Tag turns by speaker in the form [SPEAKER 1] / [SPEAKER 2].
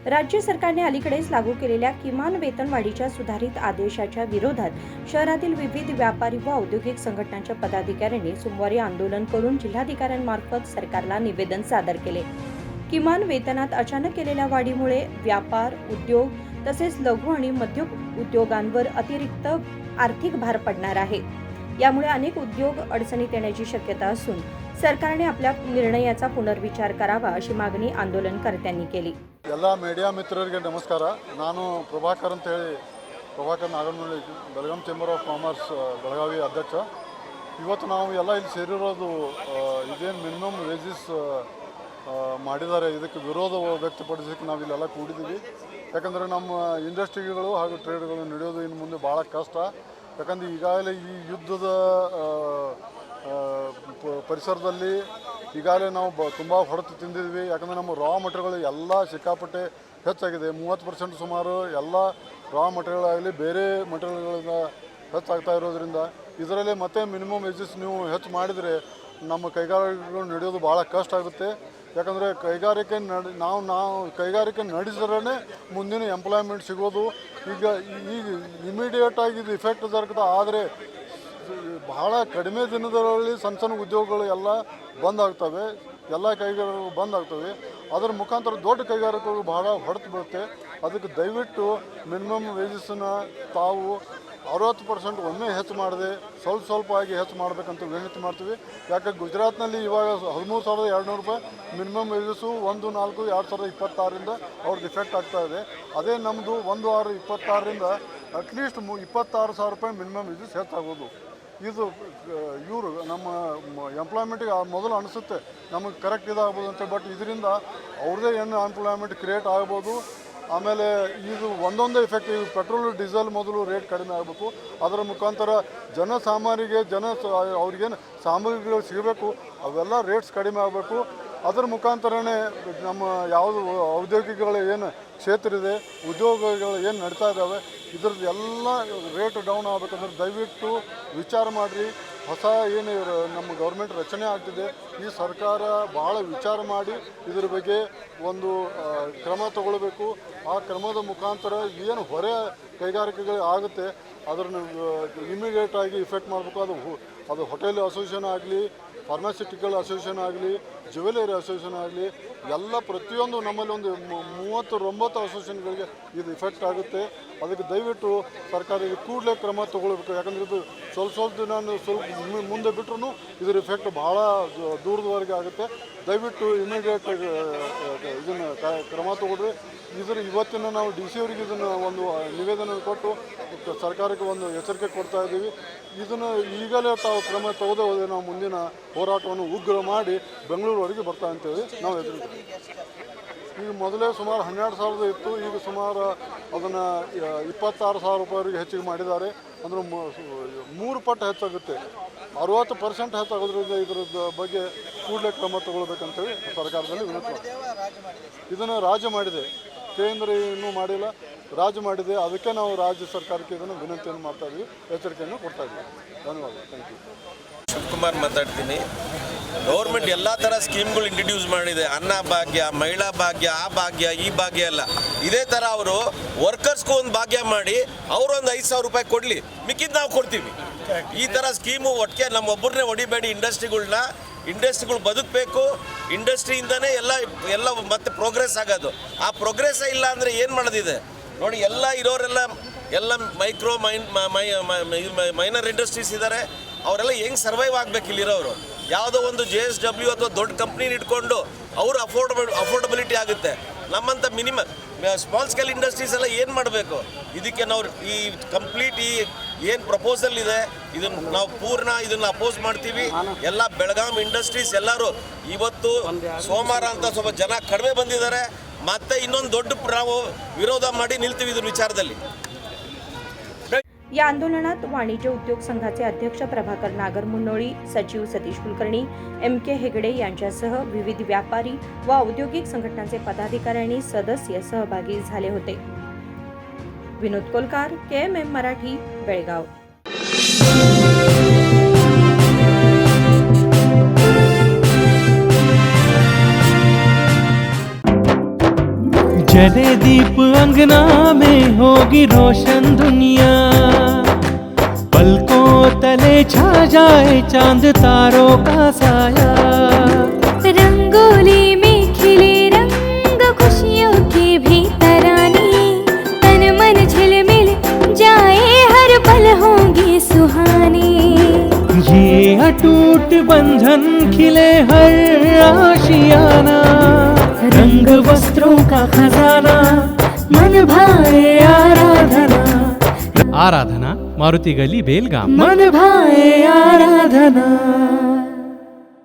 [SPEAKER 1] राज्य सरकारने अलीकडेच लागू केलेल्या किमान वेतनवाढीच्या सुधारित आदेशाच्या विरोधात शहरातील विविध व्यापारी व औद्योगिक संघटनांच्या पदाधिकाऱ्यांनी सोमवारी आंदोलन करून जिल्हाधिकाऱ्यांमार्फत सरकारला निवेदन सादर केले। किमान वेतनात अचानक केलेल्या वाढीमुळे व्यापार, उद्योग तसेच लघु आणि मध्यम उद्योगांवर अतिरिक्त आर्थिक भार पडणार आहे। यामुळे अनेक उद्योग अडचणीत येण्याची शक्यता असून सरकारने आपल्या निर्णयाचा पुनर्विचार करावा अशी मागणी आंदोलनकर्त्यांनी केली।
[SPEAKER 2] ಎಲ್ಲ ಮೀಡಿಯಾ ಮಿತ್ರರಿಗೆ ನಮಸ್ಕಾರ। ನಾನು ಪ್ರಭಾಕರ್ ಅಂತ ಹೇಳಿ Prabhakar Naganahalli Belgaum chamber of commerce Belagavi ಅಧ್ಯಕ್ಷ। ಇವತ್ತು ನಾವು ಎಲ್ಲ ಇಲ್ಲಿ ಸೇರಿರೋದು ಇದೇನು ಮಿನಿಮಮ್ ವೇಜಸ್ ಮಾಡಿದ್ದಾರೆ ಇದಕ್ಕೆ ವಿರೋಧ ವ್ಯಕ್ತಪಡಿಸೋಕ್ಕೆ ನಾವು ಇಲ್ಲೆಲ್ಲ ಕೂಡಿದ್ದೀವಿ। ಯಾಕಂದರೆ ನಮ್ಮ ಇಂಡಸ್ಟ್ರಿಗಳು ಹಾಗೂ ಟ್ರೇಡ್ಗಳು ನಡೆಯೋದು ಇನ್ನು ಮುಂದೆ ಭಾಳ ಕಷ್ಟ। ಯಾಕಂದರೆ ಈಗಾಗಲೇ ಈ ಯುದ್ಧದ ಪರಿಸರದಲ್ಲಿ ಈಗಾಗಲೇ ನಾವು ತುಂಬ ಹೊಡೆತು ತಿಂದಿದ್ವಿ। ಯಾಕಂದರೆ ನಮ್ಮ ರಾ ಮಟೀರಿಯಲ್ಗಳು ಎಲ್ಲ ಸಿಕ್ಕಾಪಟ್ಟೆ ಹೆಚ್ಚಾಗಿದೆ। 30% ಸುಮಾರು ಎಲ್ಲ ರಾ ಮಟೀರಿಯಲ್ ಬೇರೆ ಮಟೀರಿಯಲ್ಗಳಿಂದ ಹೆಚ್ಚಾಗ್ತಾ ಇರೋದ್ರಿಂದ ಇದರಲ್ಲಿ ಮತ್ತೆ ಮಿನಿಮಮ್ ವೇಜಸ್ ನೀವು ಹೆಚ್ಚು ಮಾಡಿದರೆ ನಮ್ಮ ಕೈಗಾರಿಕೆಗಳು ನಡೆಯೋದು ಭಾಳ ಕಷ್ಟ ಆಗುತ್ತೆ। ಯಾಕಂದರೆ ಕೈಗಾರಿಕೆ ನಾವು ಕೈಗಾರಿಕೆ ನಡೆಸಿದ್ರೇ ಮುಂದಿನ ಎಂಪ್ಲಾಯ್ಮೆಂಟ್ ಸಿಗೋದು। ಈಗ ಇಮಿಡಿಯೇಟಾಗಿ ಇದು ಇಫೆಕ್ಟ್ ದೊರಕುತ್ತೆ, ಆದರೆ ಭಾಳ ಕಡಿಮೆ ದಿನದಲ್ಲಿ ಸಣ್ಣ ಸಣ್ಣ ಉದ್ಯೋಗಗಳು ಎಲ್ಲ ಬಂದಾಗ್ತವೆ, ಎಲ್ಲ ಕೈಗಾರಿಕೆಗಳು ಬಂದಾಗ್ತವೆ। ಅದರ ಮುಖಾಂತರ ದೊಡ್ಡ ಕೈಗಾರಿಕೆಗಳು ಭಾಳ ಹೊಡೆತು ಬೀಳುತ್ತೆ। ಅದಕ್ಕೆ ದಯವಿಟ್ಟು ಮಿನಿಮಮ್ ವೇಜಸ್ಸನ್ನು ತಾವು 60% ಒಮ್ಮೆ ಹೆಚ್ಚು ಮಾಡದೆ ಸ್ವಲ್ಪ ಆಗಿ ಹೆಚ್ಚು ಮಾಡಬೇಕಂತ ವಿನಂತಿ ಮಾಡ್ತೀವಿ। ಯಾಕೆ ಗುಜರಾತ್ನಲ್ಲಿ ಇವಾಗ 13,200 ರೂಪಾಯಿ ಮಿನಿಮಮ್ ವೇಜಸ್ಸು 1/4/2026ರಿಂದ ಅವ್ರದ್ದು ಇಫೆಕ್ಟ್ ಆಗ್ತಾ ಇದೆ। ಅದೇ ನಮ್ಮದು 1/6/26ರಿಂದ ಅಟ್ಲೀಸ್ಟ್ 26,000 ರೂಪಾಯಿ ಮಿನಿಮಮ್ ವೇಜಸ್ ಹೆಚ್ಚಾಗೋದು। ಇದು ಇವರು ನಮ್ಮ ಎಂಪ್ಲಾಯ್ಮೆಂಟಿಗೆ ಮೊದಲು ಅನಿಸುತ್ತೆ ನಮಗೆ ಕರೆಕ್ಟ್ ಇದಾಗ್ಬೋದು ಅಂತ, ಬಟ್ ಇದರಿಂದ ಅವ್ರದ್ದೇ ಏನು ಅನ್ಎಂಪ್ಲಾಯ್ಮೆಂಟ್ ಕ್ರಿಯೇಟ್ ಆಗ್ಬೋದು। ಆಮೇಲೆ ಇದು ಒಂದೊಂದೇ ಇಫೆಕ್ಟ್, ಈಗ ಪೆಟ್ರೋಲ್ ಡೀಸೆಲ್ ಮೊದಲು ರೇಟ್ ಕಡಿಮೆ ಆಗಬೇಕು, ಅದರ ಮುಖಾಂತರ ಜನಸಾಮಾನ್ಯರಿಗೆ ಅವ್ರಿಗೇನು ಸಾಮಗ್ರಿಗಳು ಸಿಗಬೇಕು ಅವೆಲ್ಲ ರೇಟ್ಸ್ ಕಡಿಮೆ ಆಗಬೇಕು। ಅದರ ಮುಖಾಂತರನೇ ನಮ್ಮ ಯಾವುದು ಔದ್ಯೋಗಿಕಗಳ ಏನು ಕ್ಷೇತ್ರ ಇದೆ, ಉದ್ಯೋಗಗಳು ಏನು ನಡೀತಾ ಇದ್ದಾವೆ ಇದ್ರದ್ದು ಎಲ್ಲ ರೇಟ್ ಡೌನ್ ಆಗಬೇಕಂದ್ರೆ ದಯವಿಟ್ಟು ವಿಚಾರ ಮಾಡಿರಿ। ಹೊಸ ಏನು ನಮ್ಮ ಗೌರ್ಮೆಂಟ್ ರಚನೆ ಆಗ್ತಿದೆ, ಈ ಸರ್ಕಾರ ಭಾಳ ವಿಚಾರ ಮಾಡಿ ಇದ್ರ ಬಗ್ಗೆ ಒಂದು ಕ್ರಮ ತಗೊಳ್ಬೇಕು। ಆ ಕ್ರಮದ ಮುಖಾಂತರ ಏನು ಹೊರೆ ಕೈಗಾರಿಕೆಗಳು ಆಗುತ್ತೆ ಅದನ್ನು ಇಮಿಡಿಯೇಟಾಗಿ ಇಫೆಕ್ಟ್ ಮಾಡಬೇಕು। ಅದು ಹೋಟೆಲ್ ಅಸೋಸಿಯೇಷನ್ ಆಗಲಿ, ಫಾರ್ಮಾಸ್ಯೂಟಿಕಲ್ ಅಸೋಸಿಯೇಷನ್ ಆಗಲಿ, ಜ್ಯುವೆಲರಿ ಅಸೋಸಿಯೇಷನ್ ಆಗಲಿ, ಎಲ್ಲ ಪ್ರತಿಯೊಂದು ನಮ್ಮಲ್ಲಿ ಒಂದು 39 ಅಸೋಸಿಯೇಷನ್ಗಳಿಗೆ ಇದು ಇಫೆಕ್ಟ್ ಆಗುತ್ತೆ। ಅದಕ್ಕೆ ದಯವಿಟ್ಟು ಸರ್ಕಾರ ಇದು ಕೂಡಲೇ ಕ್ರಮ ತಗೊಳ್ಬೇಕು। ಯಾಕಂದರೆ ಇದು ಸ್ವಲ್ಪ ದಿನ ಸ್ವಲ್ಪ ಮುಂದೆ ಬಿಟ್ಟರು ಇದ್ರ ಇಫೆಕ್ಟ್ ಭಾಳ ದೂರದವರೆಗೆ ಆಗುತ್ತೆ। ದಯವಿಟ್ಟು ಇಮಿಡಿಯೇಟ್ ಇದನ್ನು ಕ್ರಮ ತಗೊಳ್ರಿ। ಇವತ್ತಿನ ನಾವು DC ಅವರಿಗೆ ಇದನ್ನು ಒಂದು ನಿವೇದನೆ ಕೊಟ್ಟು ಸರ್ಕಾರಕ್ಕೆ ಒಂದು ಎಚ್ಚರಿಕೆ ಕೊಡ್ತಾ ಇದ್ದೀವಿ। ಇದನ್ನು ಈಗಲೇ ತಾವು ಕ್ರಮ ತಗೊಳ್ಳದೆ ಹೋದರೆ ನಾವು ಮುಂದಿನ ಹೋರಾಟವನ್ನು ಉಗ್ರ ಮಾಡಿ ಬೆಂಗಳೂರವರೆಗೆ ಬರ್ತಾ ಅಂತೇಳಿ ನಾವು ಎದುರಿದ್ದೀವಿ। ಈಗ ಮೊದಲೇ ಸುಮಾರು 12,000 ಇತ್ತು, ಈಗ ಸುಮಾರು ಅದನ್ನು 26,000 ರೂಪಾಯಿವರೆಗೆ ಹೆಚ್ಚಿಗೆ ಮಾಡಿದ್ದಾರೆ। ಅಂದರೆ 3 ಪಟ್ಟು ಹೆಚ್ಚಾಗುತ್ತೆ, 60% ಹೆಚ್ಚಾಗೋದ್ರಿಂದ ಇದರದ ಬಗ್ಗೆ ಕೂಡಲೇ ಕ್ರಮ ತಗೊಳ್ಬೇಕಂತೇಳಿ ಸರ್ಕಾರದಲ್ಲಿ ವಿನಂತಿ ಮಾಡ್ತೀವಿ। ಇದನ್ನು ರಾಜ್ಯ ಮಾಡಿದೆ, ಕೇಂದ್ರ ಇನ್ನೂ ಮಾಡಿಲ್ಲ, ರಾಜ್ಯ ಮಾಡಿದೆ। ಅದಕ್ಕೆ ನಾವು ರಾಜ್ಯ ಸರ್ಕಾರಕ್ಕೆ ಇದನ್ನು ವಿನಂತಿಯನ್ನು ಮಾಡ್ತಾ ಇದ್ದೀವಿ, ಎಚ್ಚರಿಕೆಯನ್ನು ಕೊಡ್ತಾ ಇದ್ದೀವಿ। ಧನ್ಯವಾದ, ಥ್ಯಾಂಕ್ ಯು।
[SPEAKER 3] ಶಿವಕುಮಾರ್ ಮಾತಾಡ್ತೀನಿ। ಗೌರ್ಮೆಂಟ್ ಎಲ್ಲ ಥರ ಸ್ಕೀಮ್ಗಳು ಇಂಟ್ರಡ್ಯೂಸ್ ಮಾಡಿದೆ, ಅನ್ನ ಭಾಗ್ಯ, ಮಹಿಳಾ ಭಾಗ್ಯ, ಆ ಭಾಗ್ಯ ಈ ಭಾಗ್ಯ ಎಲ್ಲ। ಇದೇ ಥರ ಅವರು ವರ್ಕರ್ಸ್ಗೂ ಒಂದು ಭಾಗ್ಯ ಮಾಡಿ ಅವರೊಂದು 5,000 ರೂಪಾಯಿ ಕೊಡಲಿ, ಮಿಕ್ಕಿದ್ದು ನಾವು ಕೊಡ್ತೀವಿ। ಈ ಥರ ಸ್ಕೀಮು ಒಟ್ಟಿಗೆ ನಮ್ಮೊಬ್ಬರನ್ನೇ ಹೊಡಿಬೇಡಿ। ಇಂಡಸ್ಟ್ರಿಗಳು ಬದುಕಬೇಕು, ಇಂಡಸ್ಟ್ರಿಯಿಂದನೇ ಎಲ್ಲ ಮತ್ತೆ ಪ್ರೋಗ್ರೆಸ್ ಆಗೋದು। ಆ ಪ್ರೋಗ್ರೆಸ್ ಇಲ್ಲ ಅಂದರೆ ಏನು ಮಾಡೋದಿದೆ ನೋಡಿ, ಎಲ್ಲ ಇರೋರೆಲ್ಲ ಎಲ್ಲ ಮೈನರ್ ಇಂಡಸ್ಟ್ರೀಸ್ ಇದ್ದಾರೆ, ಅವರೆಲ್ಲ ಹೆಂಗೆ ಸರ್ವೈವ್ ಆಗಬೇಕು ಇಲ್ಲಿರೋರು? ಯಾವುದೋ ಒಂದು JSW ಅಥವಾ ದೊಡ್ಡ ಕಂಪ್ನಿ ಇಟ್ಕೊಂಡು ಅವರು ಅಫೋರ್ಡಬಿಲಿಟಿ ಆಗುತ್ತೆ। ನಮ್ಮಂಥ ಸ್ಮಾಲ್ ಸ್ಕೇಲ್ ಇಂಡಸ್ಟ್ರೀಸ್ ಎಲ್ಲ ಏನು ಮಾಡಬೇಕು? ಇದಕ್ಕೆ ನಾವು ಈ ಕಂಪ್ಲೀಟ್ ಏನು ಪ್ರಪೋಸಲ್ ಇದೆ ಇದನ್ನು ನಾವು ಇದನ್ನು ಅಪೋಸ್ ಮಾಡ್ತೀವಿ। ಎಲ್ಲ ಬೆಳಗಾಂ ಇಂಡಸ್ಟ್ರೀಸ್ ಎಲ್ಲರೂ ಇವತ್ತು ಸೋಮವಾರ ಅಂತ ಸ್ವಲ್ಪ ಜನ ಕಡಿಮೆ ಬಂದಿದ್ದಾರೆ, ಮತ್ತೆ ಇನ್ನೊಂದು ದೊಡ್ಡ ನಾವು ವಿರೋಧ ಮಾಡಿ ನಿಲ್ತೀವಿ ಇದ್ರ ವಿಚಾರದಲ್ಲಿ।
[SPEAKER 1] या आंदोलनात वाणिज्य उद्योग संघाचे अध्यक्ष प्रभाकर नागरमुन्नोळी, सचिव सतीश कुलकर्णी, MK हेगडे यांच्यासह विविध व्यापारी व औद्योगिक संघटनांचे पदाधिकारी आणि सदस्य सहभागी झाले होते। विनोद कोलकार, KMM मराठी, बेळगाव।
[SPEAKER 4] जले दीप अंगना में होगी रोशन दुनिया, पलकों तले छा जाए चांद तारों का साया।
[SPEAKER 5] रंगोली में खिले रंग खुशियों के भीतर आने, तन मन झिलमिल जाए हर पल होंगे सुहाने।
[SPEAKER 4] ये अटूट बंधन खिले हर आशियाना, रंग वस्त्रों का खजाना मन भाए आराधना। आराधना मारुति गली बेलगाम। मन भाए आराधना।